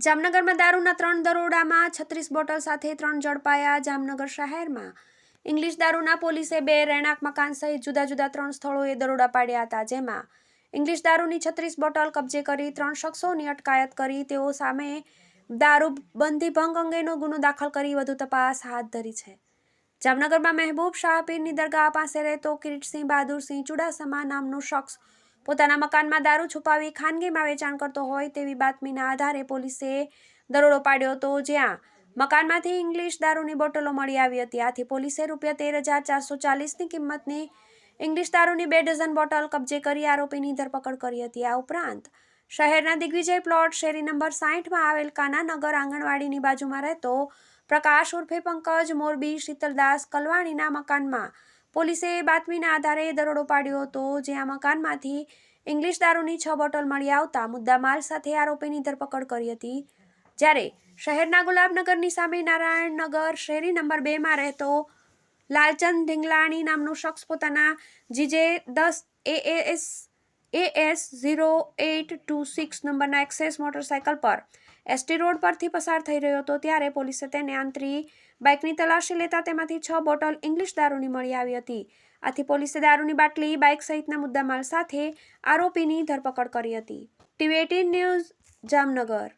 જામનગરમાં દારૂના 3 દરોડામાં 36 બોટલ સાથે 3 ઝડપાયા। જામનગર શહેરમાં ઇંગ્લિશ દારૂના પોલીસે 2 રહેણાંક મકાન સહિત જુદા જુદા 3 સ્થળોએ દરોડા પાડ્યા હતા, જેમાં ઇંગ્લિશ દારૂની 36 બોટલ કબજે કરી 3 શખ્સોની અટકાયત કરી તેઓ સામે દારૂબંધી ભંગ અંગેનો ગુનો દાખલ કરી વધુ તપાસ હાથ ધરી છે। જામનગરમાં મહેબૂબ શાહ પીરની દરગાહ પાસે રહેતો કિરીટસિંહ બહાદુરસિંહ ચુડાસમા નામનો શખ્સ પોતાના મકાનમાં દારૂ છુપાવી ખાનગીમાં વેચાણ કરતો હોય તેવી બાતમીના આધારે પોલીસે દરોડો પાડ્યો હતો, જ્યાં મકાનમાંથી ઇંગ્લિશ દારૂની બોટલો મળી આવી હતી। આથી પોલીસે ₹13,440ની કિંમતની ઇંગ્લિશ દારૂની 2 ડઝન બોટલ કબજે કરી આરોપીની ધરપકડ કરી હતી। આ ઉપરાંત શહેરના દિગ્વિજય પ્લોટ શેરી નંબર 60માં આવેલ કાનાનગર આંગણવાડીની બાજુમાં રહેતો પ્રકાશ ઉર્ફે પંકજ મોરબી શીતલદાસ કલવાણીના મકાનમાં પોલીસે બાતમીના આધારે દરોડો પાડ્યો હતો, જ્યાં મકાનમાંથી ઇંગ્લિશ દારૂની 6 બોટલ મળી આવતા મુદ્દામાલ સાથે આરોપીની ધરપકડ કરી હતી। જ્યારે શહેરના ગુલાબનગરની સામે નારાયણનગર શેરી નંબર 2માં રહેતો લાલચંદ ઢીંગલાણી નામનો શખ્સ પોતાના GJ10 AS 0826 નંબરના એક્સેસ મોટરસાયકલ પર ST રોડ પરથી પસાર થઈ રહ્યો હતો, ત્યારે પોલીસે તેને આંતરી બાઇકની તલાશી લેતા તેમાંથી 6 બોટલ ઇંગ્લિશ દારૂની મળી આવી હતી। આથી પોલીસે દારૂની બાટલી, બાઇક સહિતના મુદ્દામાલ સાથે આરોપીની ધરપકડ કરી હતી। TV18 news Jamnagar.